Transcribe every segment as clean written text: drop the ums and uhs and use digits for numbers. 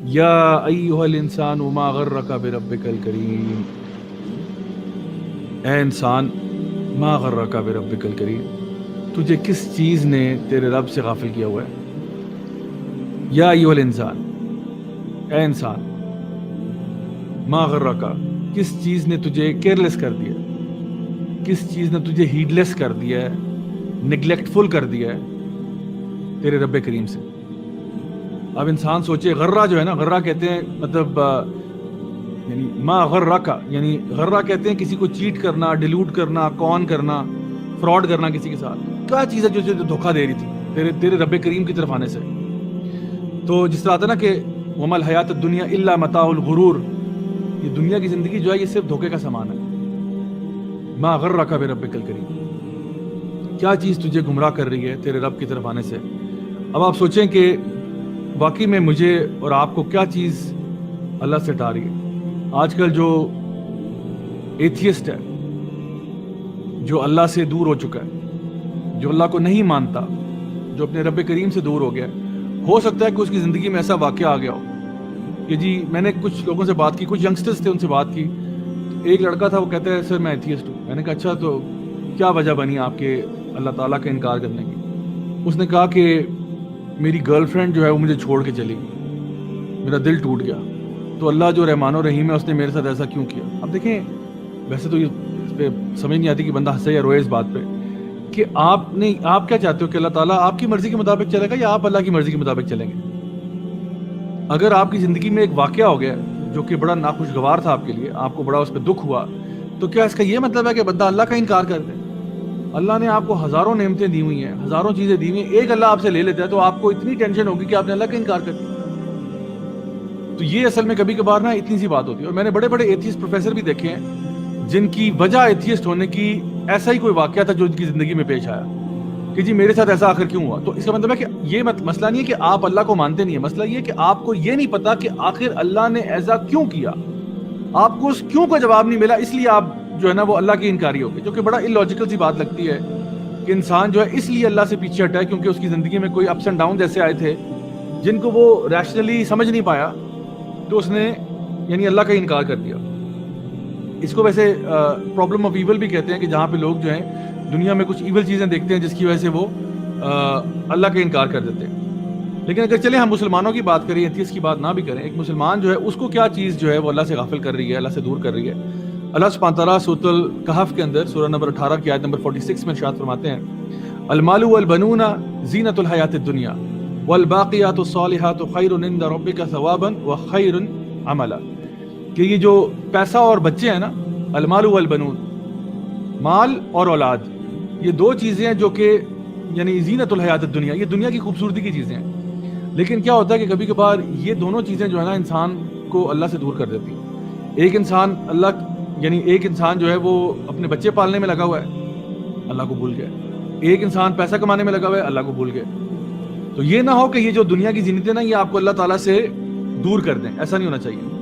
یا ایھا الانسان ما غرک بربک الکریم، اے انسان، ما غرک بربک الکریم، تجھے کس چیز نے تیرے رب سے غافل کیا ہوا ہے؟ یا ایھا الانسان، اے انسان، ما غرک، کس چیز نے تجھے کیئرلیس کر دیا، کس چیز نے تجھے ہیڈلیس کر دیا ہے، نگلیکٹفل کر دیا ہے تیرے رب کریم سے؟ اب انسان سوچے، غرہ جو ہے نا، غرہ کہتے ہیں مطلب یعنی ما غرہ، یعنی غرہ کہتے ہیں کسی کو چیٹ کرنا، ڈیلوٹ کرنا، کون کرنا، فراڈ کرنا کسی کے ساتھ۔ کیا چیز ہے جو تجھے دھوکہ دے رہی تھی تیرے رب کریم کی طرف آنے سے؟ تو جس طرح آتا ہے نا کہ وما الحیات الدنیا الا متاع الغرور، یہ دنیا کی زندگی جو ہے یہ صرف دھوکے کا سامان ہے۔ ما غرک بربک الکریم، کیا چیز تجھے گمراہ کر رہی ہے تیرے رب کی طرف آنے سے؟ اب آپ سوچیں کہ واقعی میں مجھے اور آپ کو کیا چیز اللہ سے ہٹا رہی ہے؟ آج کل جو ایتھیسٹ ہے، جو اللہ سے دور ہو چکا ہے، جو اللہ کو نہیں مانتا، جو اپنے رب کریم سے دور ہو گیا ہے، ہو سکتا ہے کہ اس کی زندگی میں ایسا واقعہ آ گیا ہو کہ جی، میں نے کچھ لوگوں سے بات کی، کچھ ینگسٹرز تھے ان سے بات کی، ایک لڑکا تھا وہ کہتا ہے سر میں ایتھیسٹ ہوں۔ میں نے کہا اچھا، تو کیا وجہ بنی آپ کے اللہ تعالیٰ کا انکار کرنے کی؟ اس نے کہا کہ میری گرل فرینڈ جو ہے وہ مجھے چھوڑ کے چلی گئی، میرا دل ٹوٹ گیا، تو اللہ جو رحمان و رحیم ہے اس نے میرے ساتھ ایسا کیوں کیا؟ اب دیکھیں، ویسے تو اس پہ سمجھ نہیں آتی کہ بندہ ہنسے یا روئے اس بات پہ کہ آپ کیا چاہتے ہو کہ اللہ تعالیٰ آپ کی مرضی کے مطابق چلے گا یا آپ اللہ کی مرضی کے مطابق چلیں گے؟ اگر آپ کی زندگی میں ایک واقعہ ہو گیا جو کہ بڑا ناخوشگوار تھا آپ کے لیے، آپ کو بڑا اس پہ دکھ ہوا، تو کیا اس کا یہ مطلب ہے کہ بندہ اللہ کا انکار کر دے؟ اللہ نے آپ کو ہزاروں نعمتیں دی ہوئی ہیں، ہزاروں چیزیں دی ہوئی ہیں، ایک اللہ آپ سے لے لیتا ہے تو آپ کو اتنی ٹینشن ہوگی کہ آپ نے اللہ کا انکار کر دیا۔ تو یہ اصل میں کبھی کبھار نا اتنی سی بات ہوتی ہے۔ اور میں نے بڑے بڑے ایتھیسٹ پروفیسر بھی دیکھے ہیں جن کی وجہ ایتھیسٹ ہونے کی ایسا ہی کوئی واقعہ تھا جو ان کی زندگی میں پیش آیا کہ جی میرے ساتھ ایسا آخر کیوں ہوا۔ تو اس کا مطلب ہے کہ یہ مسئلہ نہیں ہے کہ آپ اللہ کو مانتے نہیں ہیں، مسئلہ یہ ہے کہ آپ کو یہ نہیں پتا کہ آخر اللہ نے ایسا کیوں کیا، آپ کو اس کیوں کا جواب نہیں ملا، اس لیے آپ جو ہے نا وہ اللہ کی انکاری ہو گئے، جو کہ بڑا illogical سی بات لگتی ہے کہ انسان جو ہے اس لیے اللہ سے پیچھے ہٹا ہے کیونکہ اس کی زندگی میں کوئی اپس اینڈ ڈاؤن ایسے آئے تھے جن کو وہ ریشنلی سمجھ نہیں پایا، تو اس نے یعنی اللہ کا انکار کر دیا۔ اس کو ویسے پرابلم آف ایول بھی کہتے ہیں کہ جہاں پہ لوگ جو ہیں دنیا میں کچھ ایول چیزیں دیکھتے ہیں جس کی وجہ سے وہ اللہ کا انکار کر دیتے ہیں۔ لیکن اگر چلیں ہم مسلمانوں کی بات کریں، ایتھیسٹ کی بات نہ بھی کریں، ایک مسلمان جو ہے اس کو کیا چیز جو ہے وہ اللہ سے غافل کر رہی ہے، اللہ سے دور کر رہی ہے؟ اللہ سبحانہ تعالیٰ سورۃ الکہف کے اندر سورہ نمبر 18 کی آیت نمبر 46 میں ارشاد فرماتے ہیں، المال والبنون زینۃ الحیات الدنیا والباقیات الصالحات خیر عند ربک ثوابا وخیر عملا، کہ یہ جو پیسہ اور بچے ہیں نا، المال والبنون، مال اور اولاد، یہ دو چیزیں ہیں جو کہ یعنی زینت الحیات الدنیا، یہ دنیا کی خوبصورتی کی چیزیں ہیں۔ لیکن کیا ہوتا ہے کہ کبھی کبھار یہ دونوں چیزیں جو ہے نا انسان کو اللہ سے دور کر دیتی ہیں۔ ایک انسان جو ہے وہ اپنے بچے پالنے میں لگا ہوا ہے، اللہ کو بھول گیا، ایک انسان پیسہ کمانے میں لگا ہوا ہے، اللہ کو بھول گیا۔ تو یہ نہ ہو کہ یہ جو دنیا کی زینتیں نا یہ آپ کو اللہ تعالیٰ سے دور کر دیں، ایسا نہیں ہونا چاہیے۔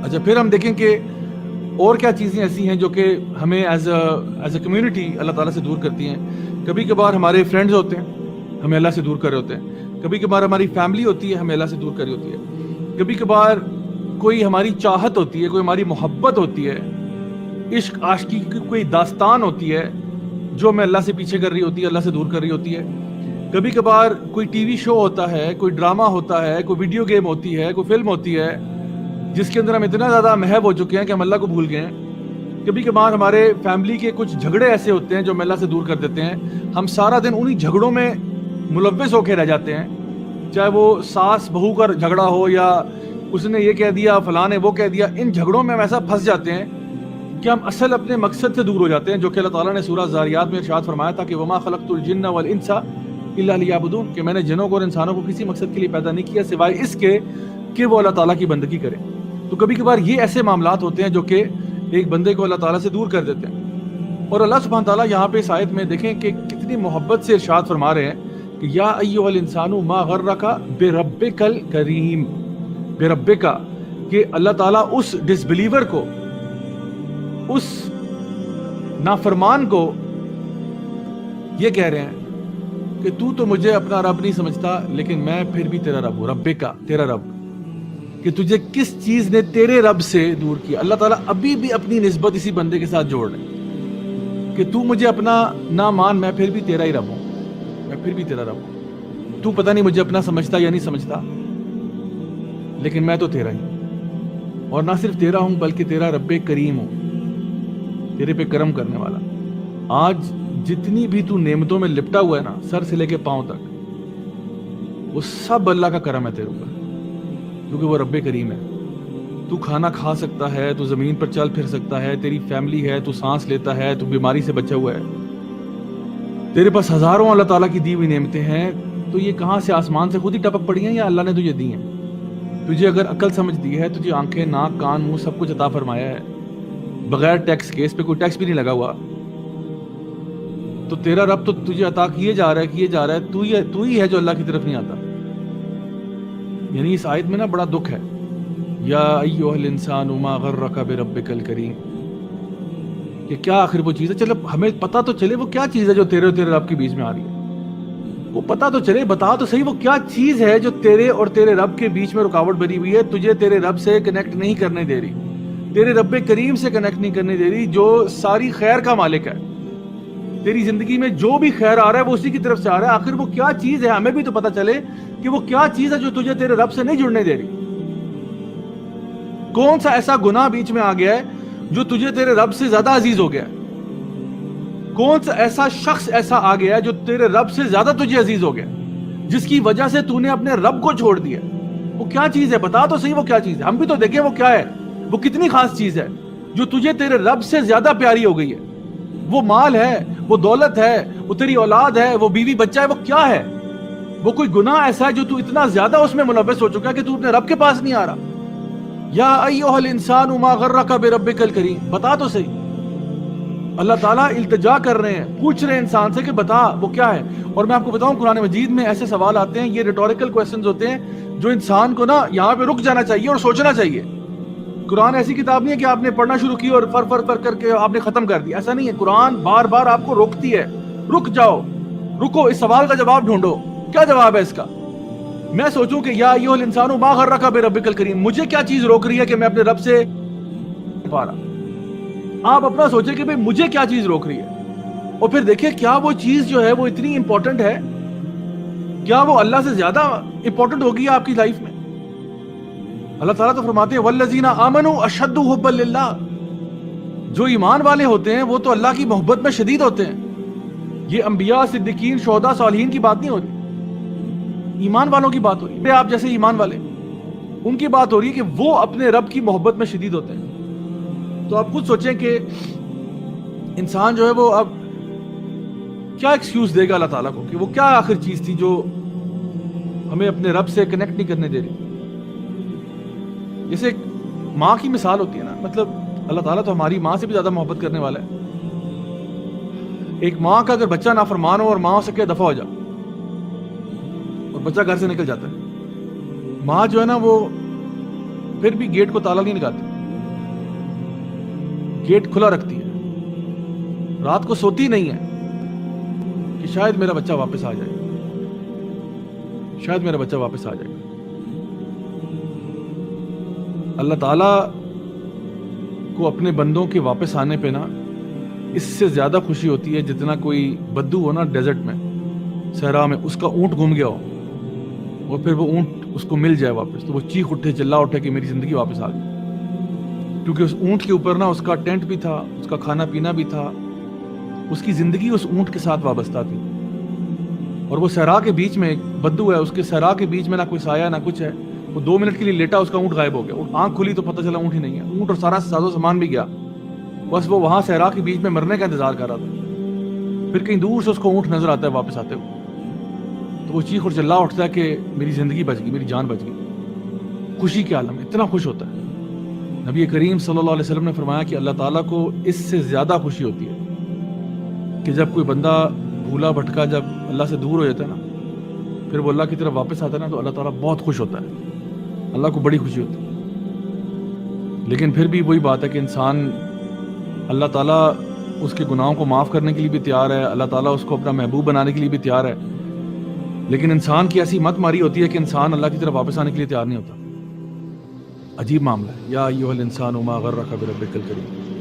اچھا، پھر ہم دیکھیں کہ اور کیا چیزیں ایسی ہیں جو کہ ہمیں ایز اے کمیونٹی اللہ تعالیٰ سے دور کرتی ہیں۔ کبھی کبھار ہمارے فرینڈز ہوتے ہیں، ہمیں اللہ سے دور کر رہے ہوتے ہیں، کبھی کبھار ہماری فیملی ہوتی ہے، ہمیں اللہ سے دور کر رہی ہوتی ہے، کبھی کبھار کوئی ہماری چاہت ہوتی ہے، کوئی ہماری محبت ہوتی ہے، عشق عاشقی کی کوئی داستان ہوتی ہے جو ہمیں اللہ سے پیچھے کر رہی ہوتی ہے، اللہ سے دور کر رہی ہوتی ہے۔ کبھی کبھار کوئی ٹی وی شو ہوتا ہے، کوئی ڈرامہ ہوتا ہے، کوئی ویڈیو گیم ہوتی ہے، کوئی فلم ہوتی ہے جس کے اندر ہم اتنا زیادہ محو ہو چکے ہیں کہ ہم اللہ کو بھول گئے ہیں۔ کبھی کبھار ہمارے فیملی کے کچھ جھگڑے ایسے ہوتے ہیں جو ہمیں اللہ سے دور کر دیتے ہیں، ہم سارا دن انہی جھگڑوں میں ملوث ہو کے رہ جاتے ہیں، چاہے وہ ساس بہو کا جھگڑا ہو یا اس نے یہ کہہ دیا، فلاں نے وہ کہہ دیا، ان جھگڑوں میں ہم ایسا پھنس جاتے ہیں کہ ہم اصل اپنے مقصد سے دور ہو جاتے ہیں، جو کہ اللہ تعالیٰ نے سورہ زاریات میں ارشاد فرمایا تھا کہ وما خلقت الجن والانس الا لیعبدون، کہ میں نے جنوں کو اور انسانوں کو کسی مقصد کے لیے پیدا نہیں کیا سوائے اس کے کہ وہ اللہ تعالیٰ کی بندگی کریں۔ تو کبھی کبھار یہ ایسے معاملات ہوتے ہیں جو کہ ایک بندے کو اللہ تعالیٰ سے دور کر دیتے ہیں۔ اور اللہ سبحانہ تعالیٰ یہاں پہ اس آیت میں دیکھیں کہ کتنی محبت سے ارشاد فرما رہے ہیں کہ یا ایھا الانسان ما غرک بربک الکریم، بربک، کہ اللہ تعالیٰ اس ڈس بلیور کو، اس نافرمان کو یہ کہہ رہے ہیں کہ تو مجھے اپنا رب نہیں سمجھتا لیکن میں پھر بھی تیرا رب ہوں، رب کا، تیرا رب، کہ تجھے کس چیز نے تیرے رب سے دور کیا۔ اللہ تعالیٰ ابھی بھی اپنی نسبت اسی بندے کے ساتھ جوڑ رہے ہیں کہ تو مجھے اپنا نہ مان، میں پھر بھی تیرا ہی رب ہوں، میں پھر بھی تیرا رب ہوں۔ تو پتہ نہیں مجھے اپنا سمجھتا یا نہیں سمجھتا لیکن میں تو تیرا ہی ہوں، اور نہ صرف تیرا ہوں بلکہ تیرا رب کریم ہوں، تیرے پہ کرم کرنے والا۔ آج جتنی بھی تو نعمتوں میں لپٹا ہوا ہے نا، سر سے لے کے پاؤں تک، وہ سب اللہ کا کرم ہے تیرے اوپر، کیونکہ وہ رب کریم ہے۔ تو کھانا کھا سکتا ہے، تو زمین پر چل پھر سکتا ہے، تیری فیملی ہے، تو سانس لیتا ہے، تو بیماری سے بچا ہوا ہے، تیرے پاس ہزاروں اللہ تعالیٰ کی دی ہوئی نعمتیں ہیں، تو یہ کہاں سے آسمان سے خود ہی ٹپک پڑی ہیں یا اللہ نے تجھے دی ہیں؟ تجھے اگر عقل سمجھ دی ہے، تجھے آنکھیں، ناک، کان، منہ سب کچھ عطا فرمایا ہے بغیر ٹیکس کے، اس پہ کوئی ٹیکس بھی نہیں لگا ہوا، تو تیرا رب تو تجھے عطا کیے جا رہا ہے، تو ہی ہے جو اللہ کی طرف نہیں آتا۔ یعنی اس آیت میں نا بڑا دکھ ہے، یا ایھا الانسان ما غرک بربک الکریم، کہ کیا آخر وہ چیز ہے، چلو ہمیں پتہ تو چلے وہ کیا چیز ہے جو تیرے اور تیرے رب کے بیچ میں آ رہی ہے، وہ پتہ تو چلے، بتا تو صحیح وہ کیا چیز ہے جو تیرے اور تیرے رب کے بیچ میں رکاوٹ بنی ہوئی ہے، تجھے تیرے رب سے کنیکٹ نہیں کرنے دے رہی، تیرے رب کریم سے کنیکٹ نہیں کرنے دے رہی، جو ساری خیر کا مالک ہے۔ تیری زندگی میں جو بھی خیر آ رہا ہے وہ اسی کی طرف سے آ رہا ہے، آخر وہ کیا چیز ہے، ہمیں بھی تو پتہ چلے کہ وہ کیا چیز ہے جو تجھے تیرے رب سے نہیں جڑنے دے رہی۔ کون سا ایسا گناہ بیچ میں آ گیا ہے جو تجھے تیرے رب سے زیادہ عزیز ہو گیا ہے؟ کون سا ایسا شخص ایسا آ گیا ہے جو تیرے رب سے زیادہ تجھے عزیز ہو گیا، جس کی وجہ سے تو نے اپنے رب کو چھوڑ دیا؟ وہ کیا چیز ہے، بتا تو صحیح وہ کیا چیز ہے، ہم بھی تو دیکھیں وہ کیا ہے، وہ کتنی خاص چیز ہے جو تجھے تیرے رب سے زیادہ پیاری ہو گئی ہے۔ وہ مال ہے، وہ دولت ہے، وہ تیری اولاد ہے، وہ بیوی بچہ ہے، وہ کیا ہے؟ وہ کوئی گناہ ایسا ہے جو تو اتنا زیادہ اس میں ملوث ہو چکا ہے کہ تو اپنے رب کے پاس نہیں آ رہا۔ یا ایھا الانسان ما غرک بربک الکریم، بتا تو صحیح۔ اللہ تعالیٰ التجا کر رہے ہیں، پوچھ رہے ہیں انسان سے کہ بتا وہ کیا ہے۔ اور میں آپ کو بتاؤں، قرآن مجید میں ایسے سوال آتے ہیں، یہ ریٹوریکل کوسچنز ہوتے ہیں جو انسان کو نا یہاں پہ رک جانا چاہیے اور سوچنا چاہیے۔ قرآن ایسی کتاب نہیں ہے کہ آپ نے پڑھنا شروع کی اور فر کر کے آپ نے ختم کر دی، ایسا نہیں ہے۔ قرآن بار بار آپ کو روکتی ہے، رک جاؤ، رکو، اس سوال کا جواب ڈھونڈو، کیا جواب ہے اس کا؟ میں سوچوں کہ یا ایھا الانسان ما غرک بربک الکریم، مجھے کیا چیز روک رہی ہے کہ میں اپنے رب سے پا رہا؟ آپ اپنا سوچیں کہ بھئی مجھے کیا چیز روک رہی ہے، اور پھر دیکھیں کیا وہ چیز جو ہے وہ اتنی امپورٹنٹ ہے، کیا وہ اللہ سے زیادہ امپورٹنٹ ہوگی آپ کی لائف میں؟ اللہ تعالیٰ تو فرماتے ہیں والذین آمنوا اشد حبا للہ، جو ایمان والے ہوتے ہیں وہ تو اللہ کی محبت میں شدید ہوتے ہیں۔ یہ انبیاء، صدیقین، شہداء، صالحین کی بات نہیں ہو رہی، ایمان والوں کی بات ہو رہی ہے۔ آپ جیسے ایمان والے، ان کی بات ہو رہی ہے کہ وہ اپنے رب کی محبت میں شدید ہوتے ہیں۔ تو آپ خود سوچیں کہ انسان جو ہے وہ اب کیا ایکسکیوز دے گا اللہ تعالیٰ کو، کہ وہ کیا آخر چیز تھی جو ہمیں اپنے رب سے کنیکٹ نہیں کرنے دے رہی۔ جیسے ایک ماں کی مثال ہوتی ہے نا، مطلب اللہ تعالیٰ تو ہماری ماں سے بھی زیادہ محبت کرنے والا ہے۔ ایک ماں کا اگر بچہ نافرمان ہو اور ماں سے کہ دفعہ ہو جا، اور بچہ گھر سے نکل جاتا ہے، ماں جو ہے نا وہ پھر بھی گیٹ کو تالا نہیں لگاتی، گیٹ کھلا رکھتی ہے، رات کو سوتی نہیں ہے کہ شاید میرا بچہ واپس آ جائے، شاید میرا بچہ واپس آ جائے۔ اللہ تعالیٰ کو اپنے بندوں کے واپس آنے پہ نا اس سے زیادہ خوشی ہوتی ہے جتنا کوئی بدو ہو نا ڈیزرٹ میں، صحرا میں، اس کا اونٹ گم گیا ہو اور پھر وہ اونٹ اس کو مل جائے واپس، تو وہ چیخ اٹھے، چلا اٹھے کہ میری زندگی واپس آ گئی، کیونکہ اس اونٹ کے اوپر نا اس کا ٹینٹ بھی تھا، اس کا کھانا پینا بھی تھا، اس کی زندگی اس اونٹ کے ساتھ وابستہ تھی۔ اور وہ صحرا کے بیچ میں ایک بدو ہے، اس کے صحرا کے بیچ میں نہ کوئی سایہ نہ کچھ ہے، وہ 2 منٹ کے لیے لیٹا، اس کا اونٹ غائب ہو گیا، آنکھ کھلی تو پتہ چلا اونٹ ہی نہیں ہے، اونٹ اور سارا ساز و سامان بھی گیا، بس وہ وہاں صحرا کے بیچ میں مرنے کا انتظار کر رہا تھا۔ پھر کہیں دور سے اس کو اونٹ نظر آتا ہے واپس آتے ہوئے، تو وہ چیخ اور چلا اٹھتا ہے کہ میری زندگی بچ گئی، میری جان بچ گئی، خوشی کے عالم میں اتنا خوش ہوتا ہے۔ نبی کریم صلی اللہ علیہ وسلم نے فرمایا کہ اللہ تعالیٰ کو اس سے زیادہ خوشی ہوتی ہے کہ جب کوئی بندہ بھولا بھٹکا جب اللہ سے دور ہو جاتا ہے نا، پھر وہ اللہ کی طرف واپس آتا ہے نا، تو اللہ تعالیٰ بہت خوش ہوتا ہے، اللہ کو بڑی خوشی ہوتی ہے۔ لیکن پھر بھی وہی بات ہے کہ انسان، اللہ تعالیٰ اس کے گناہوں کو معاف کرنے کے لیے بھی تیار ہے، اللہ تعالیٰ اس کو اپنا محبوب بنانے کے لیے بھی تیار ہے، لیکن انسان کی ایسی مت ماری ہوتی ہے کہ انسان اللہ کی طرف واپس آنے کے لیے تیار نہیں ہوتا. عجیب معاملہ ہے. یا ایھا الانسان ما غرک بربک الکریم.